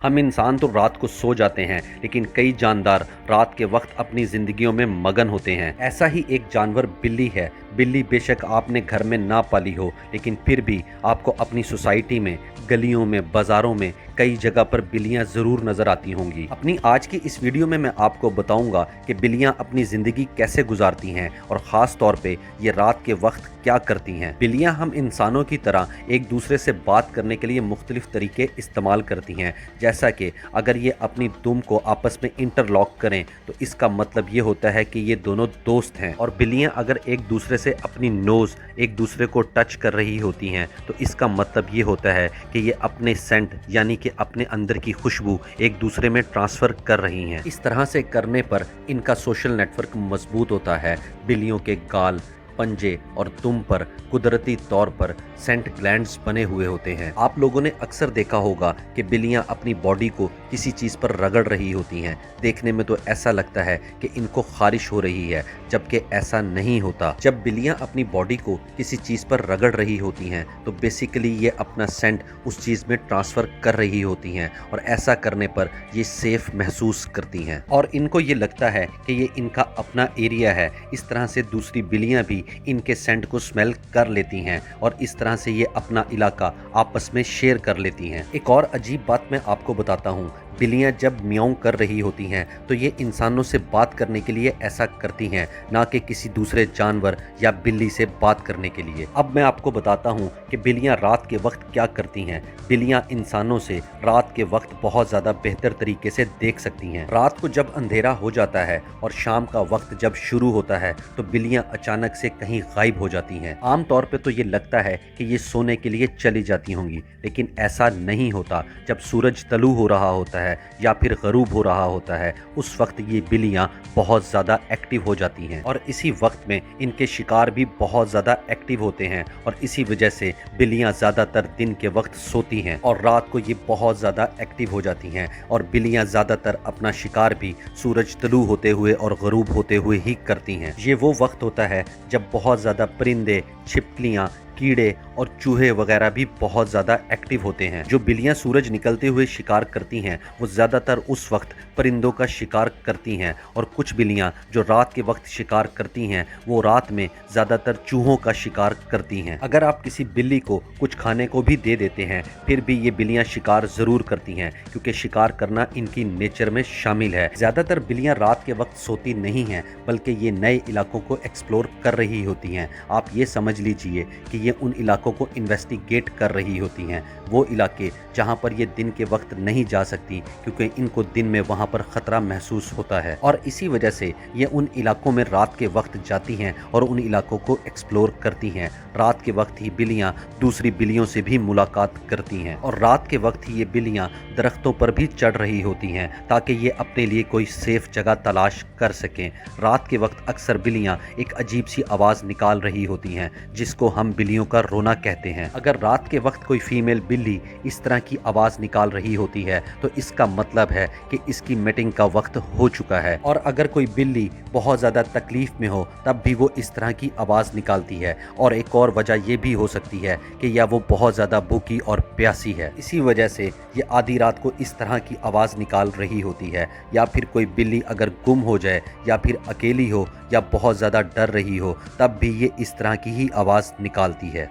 हम इंसान तो रात को सो जाते हैं, लेकिन कई जानदार रात के वक्त अपनी जिंदगियों में मगन होते हैं। ऐसा ही एक जानवर बिल्ली है। बिल्ली बेशक आपने घर में ना पाली हो, लेकिन फिर भी आपको अपनी सोसाइटी में, गलियों में, बाजारों में कई जगह पर बिल्लियां जरूर नजर आती होंगी। अपनी आज की इस वीडियो में मैं आपको बताऊंगा कि बिल्लियां अपनी जिंदगी कैसे गुजारती हैं और खास तौर पे ये रात के वक्त क्या करती हैं। बिल्लियां हम इंसानों की तरह एक दूसरे से बात करने के लिए मुख्तलिफ तरीके इस्तेमाल करती हैं। जैसा कि अगर ये अपनी दुम को आपस में इंटरलॉक करें तो इसका मतलब ये होता है कि ये दोनों दोस्त हैं। और बिल्लियां अगर एक दूसरे से अपनी नोज एक दूसरे को टच कर रही होती हैं तो इसका मतलब ये होता है कि ये अपने सेंट यानी कि अपने अंदर की खुशबू एक दूसरे में ट्रांसफ़र कर रही हैं। इस तरह से करने पर इनका सोशल नेटवर्क मजबूत होता है। बिल्लियों के गाल, पंजे और दुम पर कुदरती तौर पर सेंट ग्लैंड्स बने हुए होते हैं। आप लोगों ने अक्सर देखा होगा कि बिल्लियां अपनी बॉडी को किसी चीज़ पर रगड़ रही होती हैं। देखने में तो ऐसा लगता है कि इनको खारिश हो रही है, जबकि ऐसा नहीं होता। जब बिल्लियां अपनी बॉडी को किसी चीज़ पर रगड़ रही होती हैं तो बेसिकली ये अपना सेंट उस चीज़ में ट्रांसफ़र कर रही होती हैं और ऐसा करने पर ये सेफ महसूस करती हैं और इनको ये लगता है कि ये इनका अपना एरिया है। इस तरह से दूसरी बिल्लियां भी इनके सेंट को स्मेल कर लेती हैं और इस तरह से ये अपना इलाका आपस में शेयर कर लेती हैं। एक और अजीब बात मैं आपको बताता हूँ। बिल्लियां जब म्याऊं कर रही होती हैं तो ये इंसानों से बात करने के लिए ऐसा करती हैं, ना कि किसी दूसरे जानवर या बिल्ली से बात करने के लिए। अब मैं आपको बताता हूँ कि बिल्लियां रात के वक्त क्या करती हैं। बिल्लियां इंसानों से रात के वक्त बहुत ज़्यादा बेहतर तरीके से देख सकती हैं। रात को जब अंधेरा हो जाता है और शाम का वक्त जब शुरू होता है तो बिल्लियां अचानक से कहीं गायब हो जाती हैं। आम तौर पे तो ये लगता है कि ये सोने के लिए चली जाती होंगी, लेकिन ऐसा नहीं होता। जब सूरज तलू हो रहा होता है या फिर गरूब हो रहा होता है, उस वक्त ये बिल्लियां बहुत ज़्यादा एक्टिव हो जाती हैं और इसी वक्त में इनके शिकार भी बहुत ज़्यादा एक्टिव होते हैं और इसी वजह से बिल्लियां ज़्यादातर दिन के वक्त सोती हैं और रात को ये बहुत ज़्यादा एक्टिव हो जाती हैं। और बिल्लियां ज़्यादातर अपना शिकार भी सूरज तलू होते हुए और गरूब होते हुए ही करती हैं। ये वो वक्त होता है जब बहुत ज़्यादा परिंदे, छिपकलियां, कीड़े और चूहे वगैरह भी बहुत ज़्यादा एक्टिव होते हैं। जो बिल्लियां सूरज निकलते हुए शिकार करती हैं वो ज़्यादातर उस वक्त परिंदों का शिकार करती हैं और कुछ बिल्लियां जो रात के वक्त शिकार करती हैं वो रात में ज़्यादातर चूहों का शिकार करती हैं। अगर आप किसी बिल्ली को कुछ खाने को भी दे देते हैं फिर भी ये बिल्लियां शिकार ज़रूर करती हैं, क्योंकि शिकार करना इनकी नेचर में शामिल है। ज़्यादातर बिल्लियां रात के वक्त सोती नहीं हैं, बल्कि ये नए इलाकों को एक्सप्लोर कर रही होती हैं। आप ये समझ लीजिए कि ये उन इलाकों को इन्वेस्टिगेट कर रही होती हैं, वो इलाके जहां पर ये दिन के वक्त नहीं जा सकती, क्योंकि इनको दिन में वहां पर खतरा महसूस होता है और इसी वजह से ये उन इलाकों में रात के वक्त जाती हैं और उन इलाकों को एक्सप्लोर करती हैं। रात के वक्त ही बिल्लियां दूसरी बिल्लियों से भी मुलाकात करती हैं और रात के वक्त ही ये बिल्लियां दरख्तों पर भी चढ़ रही होती हैं ताकि ये अपने लिए कोई सेफ जगह तलाश कर सकें। रात के वक्त अक्सर बिल्लियां एक अजीब सी आवाज़ निकाल रही होती हैं जिसको हम बिल्लियों का रोना कहते हैं। अगर रात के वक्त कोई फीमेल बिल्ली इस तरह की आवाज़ निकाल रही होती है तो इसका मतलब है कि इसकी मीटिंग का वक्त हो चुका है। और अगर कोई बिल्ली बहुत ज़्यादा तकलीफ में हो तब भी वो इस तरह की आवाज़ निकालती है। और एक और वजह ये भी हो सकती है कि या वो बहुत ज़्यादा भूखी और प्यासी है, इसी वजह से ये आधी रात को इस तरह की आवाज़ निकाल रही होती है। या फिर कोई बिल्ली अगर गुम हो जाए या फिर अकेली हो या बहुत ज़्यादा डर रही हो तब भी ये इस तरह की ही आवाज़ निकालती है।